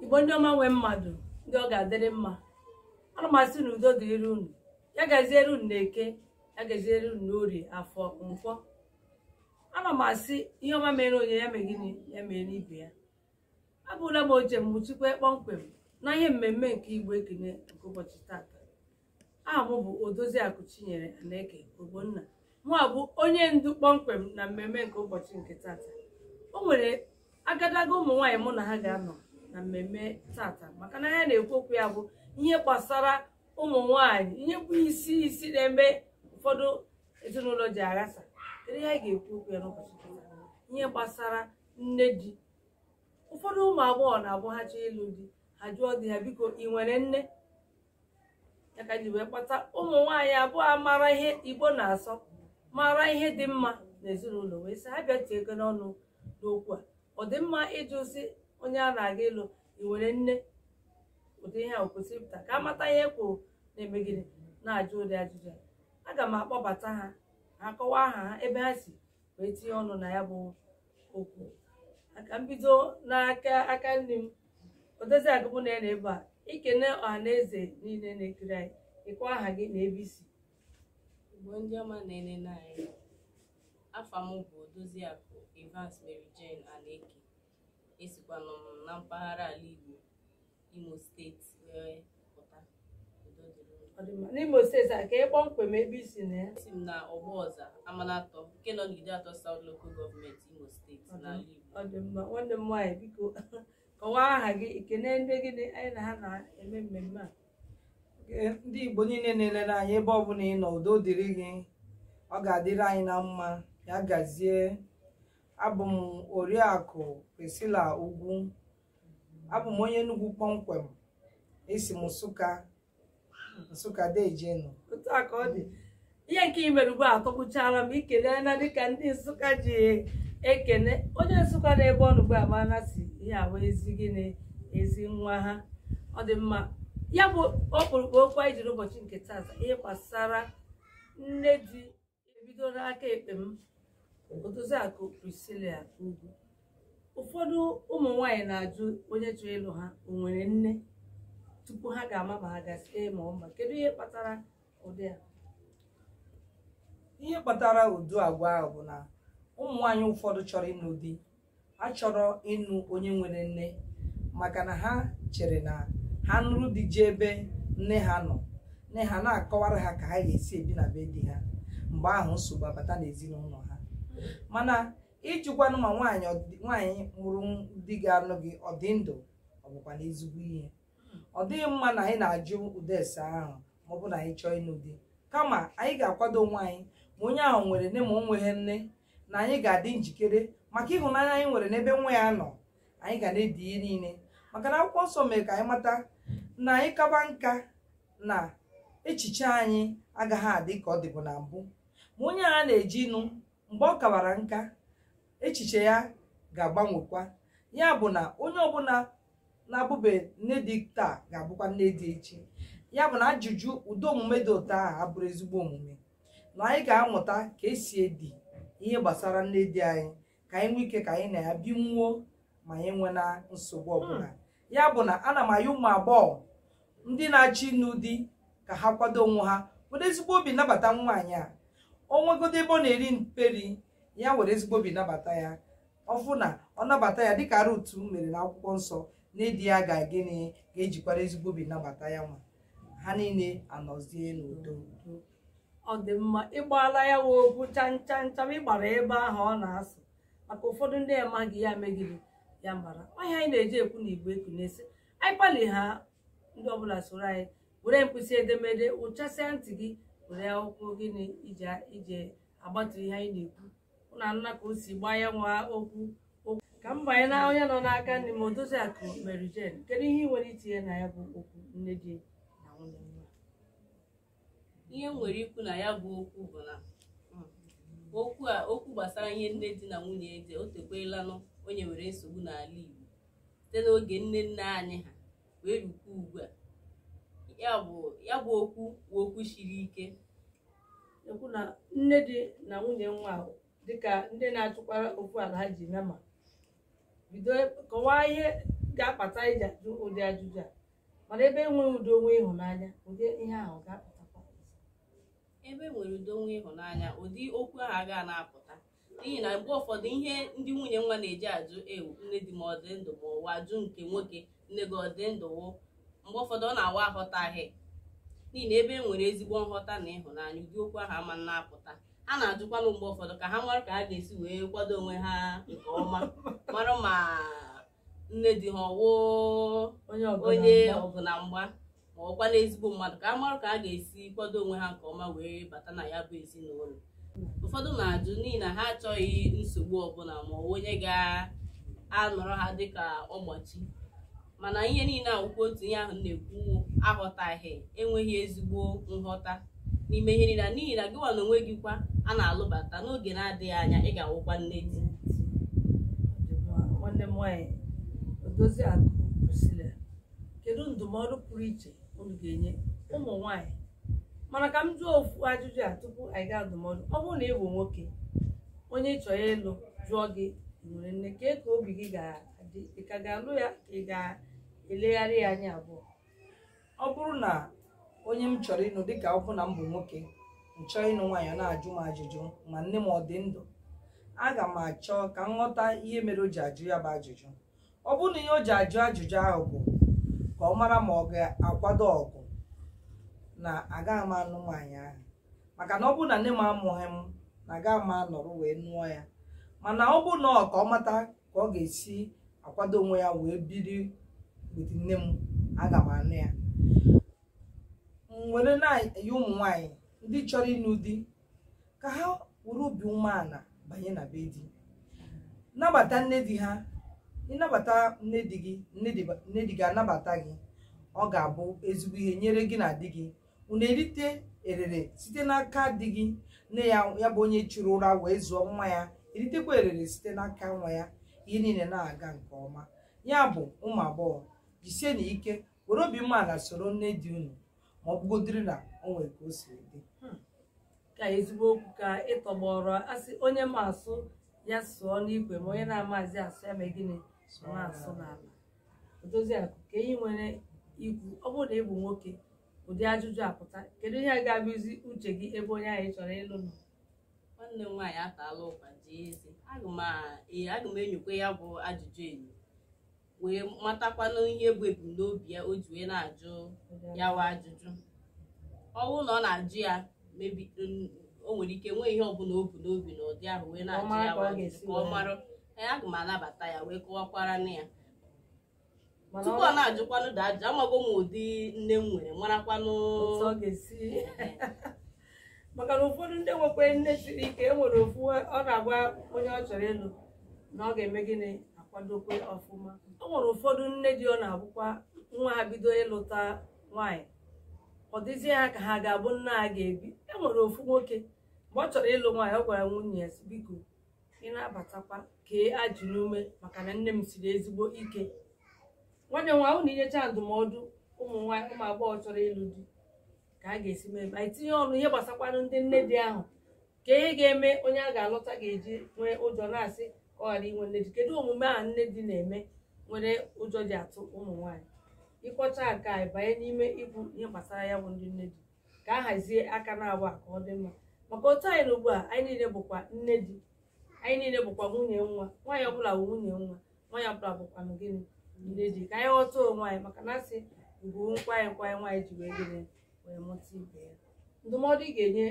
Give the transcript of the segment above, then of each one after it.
Igbo ndị ọma nwe mmadụ ndị ọ ga-adịrị mma, ana m asị na udo dịrị unu, ya gaziere unu n'Eke, ya gaziere unu n'Orie, Afọ, Nkwọ. Ana m asị ihe ọma mere onye ya mee gịnị, ya mee n'ibe ya. Abụla m oche m chikwa kpọmkwem na ihe mmemme nke Igbo Ekene nke ụbọchị tata. Aha m bụ Odoziakụ Chinyere Aneke Ogbonna, mụ bụ onye ndu kpọmkwem na mmemme nke ụbọchị nke tata. O nwere agadaga ụmụ nwaanyị mụ na ha ga-anọ na mmemme tata, maka na ya na-ekwu okwu ya bụ ihe gbasara ụmụ nwaanyị, ihe bụ isi na-eme ụfọdụ ezinụlọ ji aghasa. Kedu ihe anyị ga-ekwu okwu ya n'ụbọchị tata? Ihe gbasara nne di. Ụfọdụ ụmụ agbọghọ na-abụ ha chọọ ịlụ di, ha jụọ di ha, biko ị nwere nne? Ya ka ji wee kpata ụmụ nwaanyị abụọ mara ihe Igbo na-asọ, mara ihe dị mma n'ezinụlọ, wee sị ha bịa tie ego n'ọnụ n'okwu a. Ọ dị mma ịjụ sị onye a na-aga ịlụ, ị nwere nne? Ụdị ihe a kwesịrị ịpụta ka amata ihe kwuru na-eme gịnị, na-ajụ ụdị ajụjụ a. Aga m akpọbata ha, ha kọwaa aha ha, ebe ha si wee tinye ọnụ na ya bụ okwu. Aka mbido n'aka nne m, Odoziakụ bụ na ya na ebe a ikene ọha na eze niile na-ekiri anyị, ịkwa aha gị na ebe isi. Igbo ndị ọma na-enene anyị, afa m bụ Odoziakụ Evans Mary Jane Aneke, esikwanụ m na mpaghara ala Igbo, Imo steeti wee pụta. N'Imo steeti a ka ị kpọmkwem ebe isi na ya? Esi m na Ọgbọọza Amanatọ nke nọ n'Ideatọ South Local Government, Imo steeti n'ala Igbo. Ọ dị mma. Nwanne m nwaanyị, biko kọwaa aha gị, ikene ndị gịnị anyị na ha na-eme mmemme a. Ndị Igbo niile na-elele anyị ebe ọ bụla ị nọ, udo dịrị gị, ọ ga-adịrị anyị na mma, ya gazie. Abụ m Oriakụ Priscilla Ugwu, abụ m onye Enugu kpọmkwem, esi m Nsụka Dejenu. Otu a ka ọ dị. Ihe nke imere ugbu a atọgbuchara m, ikele na dịka ndị Nsụka ji ekene onye Nsụka na-ebe ọnụ ugbu a mana si ihe abụ ezi gịnị, ezi nwa ha. Ọ dị mma. Ya bụ ọkpụrụkpụ okwu anyị jiri ụbọchị nke tata, ihe gbasara nne di. Ebido n'aka ekpe m, Odoziakụ Priscilla Ugwu. Ụfọdụ ụmụ nwaanyị na-ajụ onye chọrọ ịlụ ha, o nwere nne, tupu ha ga-ama ma ha ga-asị ma ọ mba. Kedu ihe kpatara ụdị a? Ihe kpatara udu agwa ahụ bụ na ụmụ nwaanyị ụfọdụ chọrọ ịnụ di, ha chọrọ ịnụ onye nwere nne, maka na ha chere na ha nụrụ di ji ebe nne ha nọ, nne ha na-akọwara ha ka ha ga-esi ebi na be di ha. Mgbe ahụ nsogbu abata n'ezinụlọ ha. Mana ịjụkwanụ ma nwaanyị mụrụ di ga-anụ gị ọ dị ndụ, ọ bụkwa n'ezigbo ihe. Ọ dịghị mma na anyị na-ajụ ụdị ese ahụ ma ọ bụ na anyị chọọ ịnụ di, kama anyị ga-akwado onwe anyị ma onye ahụ nwere nne ma o nweghị nne, na anyị ga-adị njikere maka ịhụnanya anyị nwere n'ebe nwa ya nọ. Anyị ga na-edi ihe niile, maka na akwụkwọ nsọ mere ka anyị mata na anyị kaba nka na echiche anyị agaghị adị ka ọ dịbụ na mbụ. Ma onye a na-eji ịnụ, mgbe ọ kawara nka, echiche ya ga-agbanwekwa. Ya bụ na onye ọbụla na-abụbe nne dị taa ga-abụkwa nne dị echi. Ya bụ na ajụjụ ụdị omume dị ụtọ ahụ abụrụ ezigbo omume, na anyị ga-amụta ka esi edi ihe gbasara nne di anyị, ka anyị nwee ike ka anyị na ya bi nwuo ma anyị nwee na nsogbu ọbụla. Ya bụ na ana m ayọ ụmụ agbọghọ ndị na-achọ ịnụ di ka ha kwado onwe ha, were ezigbo obi nabata nwaanyị a. O nwegodo ebe ọ na-eri mperi, ya were ezigbo obi nabata ya. Ọfụ na ọ nabata ya dịka Rutu mere na akwụkwọ nsọ, na di ya ga-gịnị ga-ejikwara ezigbo obi nabata ya nwa. Ha niile anọzie n'udo. Ọ dị mma. Ịgbala ya wee okwu chanchancham, ịgbara ebe ahụ ọ na-asụ, maka ụfọdụ ndị amaghị ya megide ya mara. Ọhịa anyị na-eji ekwu na Igbo Ekene, anyị kpali ha ndị ọbụla soro anyị were mkpịsị edemede ụchasịa ntị gị, were akwụkwọ gịnị ije agbatu ihe anyị na-ekwu. Na nna ka o si gbaa ya nwa okwu ka m banye na onye nọ n'aka nne m, Odoziakụ Mary Jane. Kedu ihe ị nwere itinye na ya bụ okwu nne di na nwunye nwa? Ihe m nwere ikwu na ya bụ okwu bụ na okwu gbasara ihe nne di na nwunye dị, o tekwelanụ onye nwere nsogbu n'ala Igbo site n'oge nne anyị ha wee rukwa ugbu a. Ya bụ okwu siri ike. Ekwu na nne di na nwunye nwa dịka ndị na-achụkwara okwu ala ha ji nama. Bido kọwaa ihe ga-akpata iji ajụ ụdị ajụjụ a, mana ebe enweghị udo onwe ịhụnanya ụdị ihe ahụ ga-apụtakwa. ebe nwere udo nwe ịhụnanya ụdị okwu ahụ agaghị na-apụta, n'ihi na mgbe ụfọdụ ihe ndị nwunye nwa na-eji ajụ ewu nne di m ọ dị ndụ ma ụwa ajụ nke nwoke nne gị ọ dị ndụ wụ mgbe ụfọdụ ọ na-awa aghọtaghị, n'ihi na ebe e nwere ezigbo nghọta na ịhụnanya ụdị okwu ahụ ama na-apụta. A na-ajụkwanụ mgbe ụfọdụ ka ha mara ka ha ga-esi wee kwado onwe ha nke ọma, mara ma nne di ha ọwụ onye ọgụ na mgba ma ọkwa n'ezigbo mmadụ, ka a mara ka ha ga-esi kwado onwe ha nke ọma wee bata na ya bụ ezinụlọ. Ụfọdụ na-ajụ n'ihi na ha achọghị nsogbu ọbụla ma ọ bụ onye ga-anọrọ ha dịka ọgbachi, mana ihe niile akwụkwọ otu ihe ahụ na-ekwu aghọtaghị, enweghị ezigbo nghọta n'ime ihe niile, n'ihi na gị nwa na onwe gị kwa a na-alụbata n'oge na-adịghị anya ị ga-awụkwa nne di. Nwanne m nwaanyị Odoziakụ Priscilla, kedu ndụmọdụ pụrụ iche unu ga-enye ụmụ nwaanyị? Mana ka m jụọ ofu ajụjụ a tupu anyị gaa ndụmọdụ. Ọ bụrụ na ị bụ nwoke onye ị chọrọ ịlụ jụọ gị nwere nne, ka obi gị ga-adị? Ị ka ga-alụ ya ka ị ga-elegharị ya anya abụọ? Ọ bụrụ na onye m chọrọ ịnụ, dịka ọ bụ na m bụ nwoke m chọọ ịnụ nwaanyị na-ajụ m ajụjụ ma nne m ọ dị ndụ, aga m achọ ka m ghọta ihe mere o ji ajụ ya bụ ajụjụ. Ọ bụrụ na ihe o ji ajụ ajụjụ ahụ bụ ka ọ mara ma ọ ga-akwado ọgụ, na agaghị m anụ nwaanyị ahụ, maka na ọ bụrụ na nne m amụghị m na agaghị m anọrọ wee nụọ ya. Mana ọ bụrụ na ọ ka ọ mata ka ọ ga-esi akwado onwe ya wee biri with nne m, aga m anụ ya. Nwere na-eyi ụmụ nwaanyị ndị chọrọ ịnụ di ka ha were obi umeala banye na be di, nabata nne di ha. Ịnabata nne di gị, nne di ga-anabata gị, ọ ga-abụ ezigbo ihe nyere gị na di gị. Unu erite erere site n'aka di gị, nne ya bụ onye chụrụ ụra wee zụọ nwa ya, eritekwa erere site n'aka nwa ya. Ihe niile na-aga nke ọma. Ya bụ ụmụ agbọghọ, jisie na ike were obi umeala soro nne di unu, ma ọ bụgodiri na o nwere ka o siri dị. Ka ezigbo okwu ka ịtọgbọrọ asị onye ma asụ ya sụọ n'ikwe, ma onye na-amazi asụ ya mee gịnị na-asụ n'ala. Odoziakụ, ka ihe nwere ikwu, ọ bụrụ na ị bụ nwoke ụdị ajụjụ apụta, kedu ihe ga-abụzi uche gị ebe onye ahụ ị chọrọ ịlụ nọ? Nwanne m nwaanyị atala ụkwa ji eze, aga m enyokwa ya bụ ajụjụ enyo wee matakwanụ ihe bụ ebumnobi ya o ji wee na-ajụ ya wa ajụjụ. Ọ bụrụ na ọ na-ajụ ya mebi o nwere ike nwee ihe ọbụla o bu n'obi na ụdị ahụ wee na-ajụ ya wa ajụjụ ka ọ mara, aga m anabata ya wee kọwakwara nne ya tupu ọ na-ajụkwanụ da ajụ. Amago m ụdị nne m nwere, marakwanụ otu ọ ga-esi. Maka na ụfọdụ ndị nwekwe nne siri ike, enwere ofu ọ na-agwa onye ọ chọrọ ịlụ na ọ ga-eme gịnị akwadokwe ọfụma. O nwere ụfọdụ nne di ọ na-abụkwa nwa ha bido ịlụta nwaanyị, ọ dịzie ha ka ha ga-abụ nna ha ga-ebi. Enwere ofu nwoke mgbe ọ chọrọ ịlụ nwaanyị, ọ gwara nwunye ya, biko ị na-abatakwa kee ajụ n'ume maka na nne m siri ezigbo ike. Nwanne nwa ahụ na inyecha ndụmọdụ ụmụ nwaanyị, ụmụ agbọghọ chọrọ ịlụ di ka a ga-esi mee anyị tinye ọnụ ihe gbasakwanụ ndị nne di ahụ, ka ihe ga-eme onye a ga-alụta ga-eji nwee ụjọ na-asị ka ọ ghara inwe nne di. Kedu omume ahụ nne di na-eme nwere ụjọ ji atụ ụmụ nwaanyị? Ịkọcha nke a banye n'ime ikwu ihe gbasara ya bụ ndị nne di, ka a hazie aka na-abụ ka ọ dị mma. Maka otu anyị na ugbu a anyị niile bụkwa nne di, anyị niile bụkwa nwunye nwa, nwaanyị ọbụla bụ nwunye nwa, nwaanyị ọbụla bụkwanụ gịnị nne di. Ka anyị ghọta onwe anyị, maka na asị ugwu nkwanye nwaanyị ji wee gịnị wee mụta ibe ya. Ndụmọdụ ị ga-enye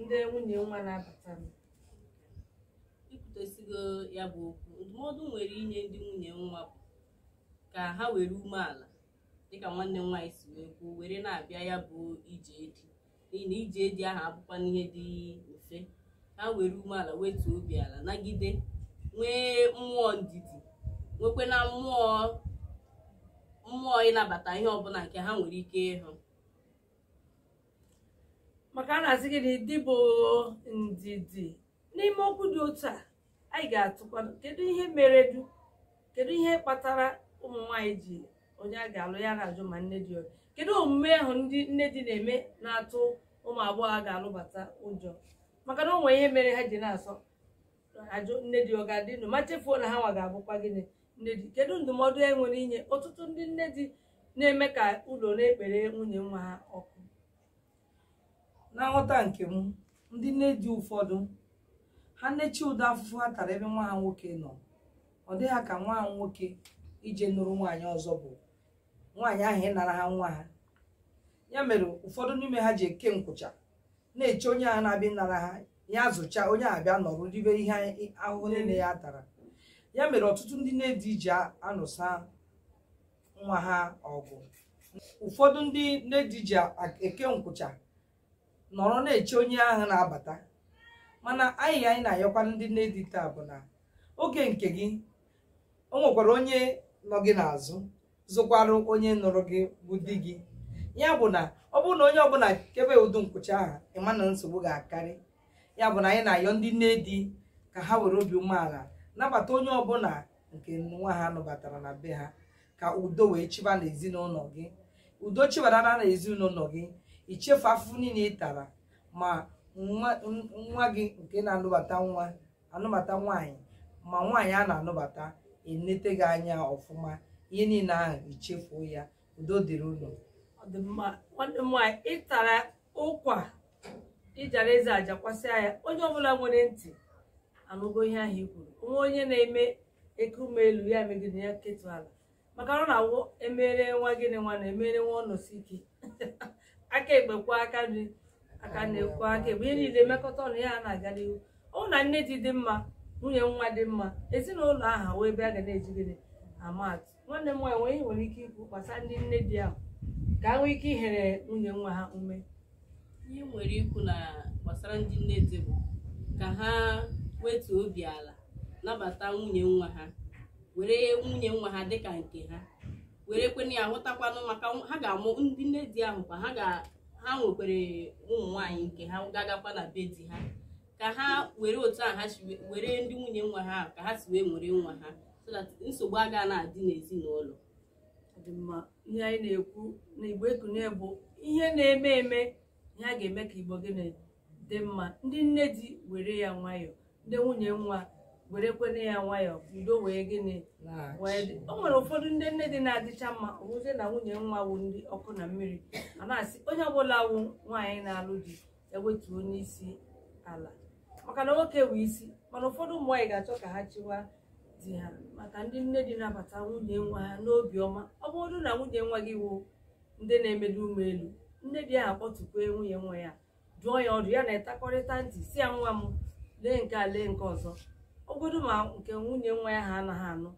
ndị nwunye nwa na-abata m? Ikwutesigo ya bụ okwu, ndụmọdụ nwere inye ndị nwunye nwa bụ ka ha were umeala dịka nwanne m nwaanyị si wee kwuo, were na-abịa ya bụ ije edi, n'ihi na ije edi ahụ abụkwa n'ihe dị mfe. Ha were umeala, wetuo obi ala, nagide, nwee mmụọ ndidi, nwekwe na mmụọ ịnabata ihe ọbụla nke ha nwere ike ịhụ. Maka a na-asị gị na ịdị bụ ndidi. N'ime okwu dị otu a, anyị ga-atụkwa kedu ihe mere kedu ihe kpatara ụmụ nwaanyị ji onye a ga-alụ ya na-ajụ ma nne di ọrụ. Kedu omume ahụ ndị nne di na-eme na-atụ ụmụ agbọghọ a ga-alụbata ụjọ? Maka na o nwere ihe mere ha ji na-asọ ajụ nne di ọ ga-adị ndụ, ma chefuo na ha nwa ga-abụkwa gịnị nne di? Kedu ndụmọdụ e nwere inye ọtụtụ ndị nne di na-eme ka ụlọ na-ekpere nwunye nwa ha ọkụ? Na nghọta nke m, ndị nne di ụfọdụ ha nnechi ụdọ afụfụ ha tara ebe nwa ha nwoke nọ, ọ dịghị ka nwa ha nwoke ije nụrụ nwaanyị ọzọ bụ nwaanyị ahụ ịnara ha nwa ha. Ya mere ụfọdụ n'ime ha ji eke nkwụcha na-eche onye ahụ na-abịa nara ha ya zụcha onye ahụ bịa nọrụ ribe ihe ahụhụ niile ya tara. Ya mere ọtụtụ ndị nne di ji anụsa nwa ha ọgụ. Ụfọdụ ndị nne di ji eke nkwụcha nọrọ na-eche onye ahụ na-abata. Mana anyị na-ayọkwara ndị nne di taa bụ na oge nke gị o nwekwara onye nọ gị n'azụ zụkwara onye nụrụ gị bụ di gị. Ya bụ na ọ bụrụ na onye ọbụla kebe ụdị nkwụcha ahụ ịma na nsogbu ga-akarị. Ya bụ na anyị na-ayọ ndị nne di ka ha were obi umeala nabata onye ọbụla nke nwa ha nụbatara na be ha, ka udo wee chiba n'ezinụlọ gị. Udo chibara na ezinụlọ gị, ichefu afụfụ niile ị tara, ma nwa gị nke na-anụbata nwaanyị ma nwaanyị a na-anụbata enete gị anya ọfụma, ihe niile ahụ ichefuo ya. Udo dịrị unu. Ọ dị mma nwanne m nwaanyị, ịtara ụkwa ijara eze aja kwasịa ya. Onye ọbụla nwere ntị anụgo ihe ahụ i kwuru. Onwe onye na-eme ekume elu ya megide ya ketu ala, maka ọ na-awụ emere nwa gịnị nwa na-emere nwa ọnọsi ike aka ekpekwa aka nri aka na-ekwu aka egbe, ihe niile mekọta ọnụ ya na-aga n'ihu. Ọ na nne di dị mma, nwunye nwa dị mma, ezinụlọ aha wee ebe a ga na-eji gịnị amatụ. Nwanne m nwaanyị nwere ike ikwu gbasara ndị nne di ahụ ka ha nwee ike ihere nwunye nwa ha ume? Ihe nwere ikwu na gbasara ndị nne di bụ ka ha wetuo obi ala nabata nwunye nwa ha, were nwunye nwa ha dịka nke ha, were kwenye ya hụtakwanụ, maka ha ga-amụ ndị nne di ahụ kwa ha nwekwere ụmụ nwaanyị nke ha ga-agakwa na be di ha, ka ha were otu a ha si were ndị nwunye nwa ha ka ha si wee nwere nwa ha, so that nsogbu aga na-adị n'ezinụlọ. Ọ dị mma. Ihe anyị na-ekwu na Igbo ekunye bụ ihe na-eme eme, ihe a ga-eme ka Igbo gịnị dị mma. Ndị nne di were ya nwayọọ, ndị nwunye nwa were kwene ya nwayọọ, udo wee gịnị wee dị. O nwere ụfọdụ ndị nne di na-adịcha mma, ọbụzie na nwunye nwa wụ ndị ọkụ na mmiri, a na-asị onye ọbụla wụ nwaanyị na-alụ di ewetuo n'isi ala, maka na nwoke wụ isi. Mana ụfọdụ ụmụ nwaanyị ga-achọ ka ha chiwa di ha, maka ndị nne di nabata nwunye nwa ha n'obi ọma. Ọ bụrụ na nwunye nwa gị wụ ndị na-emeli ume elu, nne di ahụ akpọtukwe nwunye nwa ya, jụọ ya ọdụ ya na-etakọrịta ntị, si ya nwa m lee nke a lee nke ọzọ. Ogodu ma nke nwunye nwa ya ha anaghị anụ,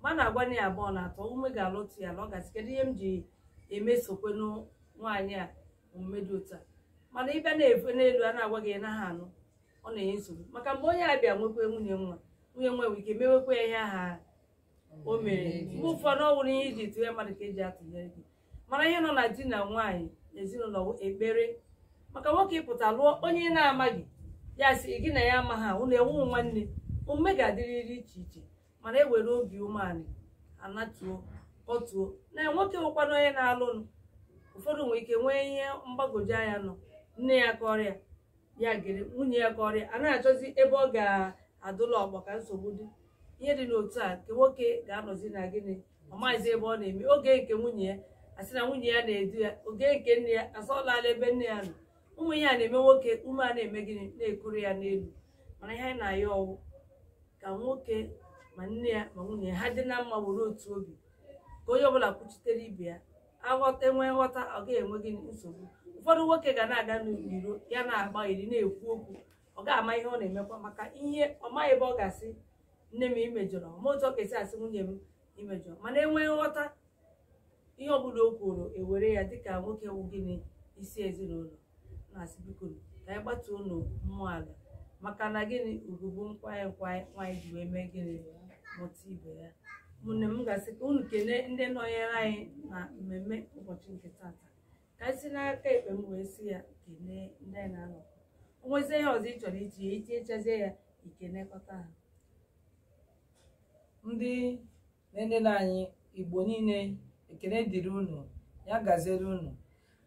ma na-agwa ya abụọ na atọ, ume ga-alụtụ ya na ọ gasị kedu ihe m ji emesokwenụ nwaanyị a omume dị otu a. Mana ịbịa na-efe n'elu a na-agwa gị naghị anụ, ọ na-enye nsogbu. Maka mgbe onye abịa nwekwe nwunye nwa nwere ike mewekwa ya ihe aha o mere. Mgbe ụfọdụ ọ wụrụ ihe iji tụnye mmadụ ka eji atụnyere gị. Mana ihe nọ na di na nwaanyị ezinụlọ ekpere. Maka nwoke ịpụta lụọ onye na-amaghị ya si gị na ya amaghị ahụ na-enwe nwanne, omume ga-adịrịrị iche iche. Mana ewere obi umeala anatuo kọtuo na nwoke nwekwana onye na-alụnụ. Ụfọdụ nwere ike nwee ihe mgbagwoju anya nọ, nne ya kọrịa ya gere, nwunye ya kọrịa, a na-achọzi ebe ọ ga-adụla ọgbọ ka nsogbu dị. Ihe dị n'otu a nke nwoke ga-anọzi na gịnị ọ maazị ebe ọ na-eme. Oge nke nwunye ya asị na nwunye ya na-edu ya, oge nke nne ya asọlala ebe nne ya nọ. Ụmụ ihe a na-eme nwoke ume a na-eme gịnị na-ekuru ya n'elu. Mana ihe anyị na-ayọ ọwụ ka nwoke ma nne ya ma nwunye ha dị na mma, were otu obi, ka onye ọbụla kwuchitere ibe ya, aghọta enwee nghọta, ọ ga-enwe gịnị nsogbu. Ụfọdụ nwoke ga na-aga n'iro ya na-agba iri na-ekwu okwu, ọ ga-ama ihe ọ na-emekwa, maka ihe ọ maghị ebe ọ ga-asị nne m imejọrọ, ma otu ọ ga-esi asị nwunye m imejọrọ. Mana enwee nghọta, ihe ọbụla o kwuru ewere ya dịka nwoke wụ gịnị isi ezinụlọ. Na-asị biko ka anyị gbatuo unu mmụọ ala, maka na gịnị ugwu nkwanye nwaanyị ji wee mee gịnị mụta ibe ya. Ụmụnne m ga-asị ka unu kelee ndị nọnyere anyị na mmemme ụbọchị nke tata, ka anyị si n'aka ekpe m wee si ya kelee ndị anyị na-anọ. O nwezie ihe ọzọ ị chọrọ itinyechazie ya ikenekọta ha. Ndị na-enene anyị Igbo niile, ekene dịrị unu, ya gaziere unu.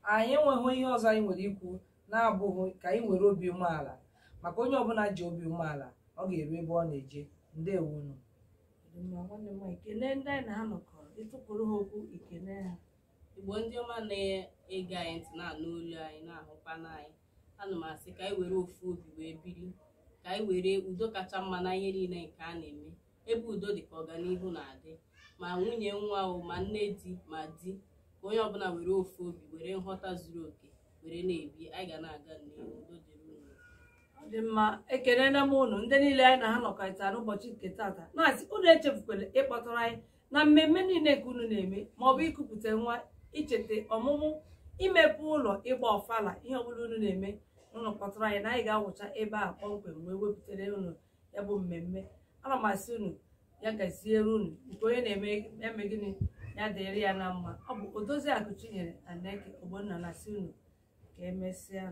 Anyị enweghị ihe ọzọ anyị nwere ikwu na-abụghị ka anyị nwere obi umeala, maka onye ọbụla ji obi umeala ọ ga-eru ebe ọ na-eje. Ndewo unu. nwanne m ekene ndị anyị na ha nọkọrọ ịtụpụrụ ha okwu ikene ha. Igbo ndị ọma na-ege anyị ntị na-anụ olu anyị na-ahụkwa n'anyị, ana m asị ka anyị were ofu obi wee biri, ka anyị were udo kacha mma na ihe niile nke a na-eme. Ebe udo dị ka ọganihu na-adị, ma nwunye nwa o ma nne di ma di, ka onye ọbụla were ofu obi were nghọta zuru oke were na-ebi, anyị ga na-aga n'ihu. Udo dịrị unu. Ọ dị mma, ekelena m unu ndị niile anyị na ha nọkọrịta n'ụbọchị nke tata, na-asị unu echefukwala ịkpọtụrụ anyị na mmemme niile nke unu na-eme, maọbụ ikupụta nwa, icheta ọmụmụ, imepe ụlọ, ịgba ọfala, ihe ọbụla unu na-eme unu kpọtụrụ anyị na anyị ga-awụcha ebe a kpọmkwem wee wepụtara unu ya bụ mmemme. Ana m asị unu ya gaziere unu, nke onye na-eme gịnị ya dịrị ya na mma. Ọ bụ Odoziakụ Chinyere Aneke Ogbonna na-asị unu ka emesịa.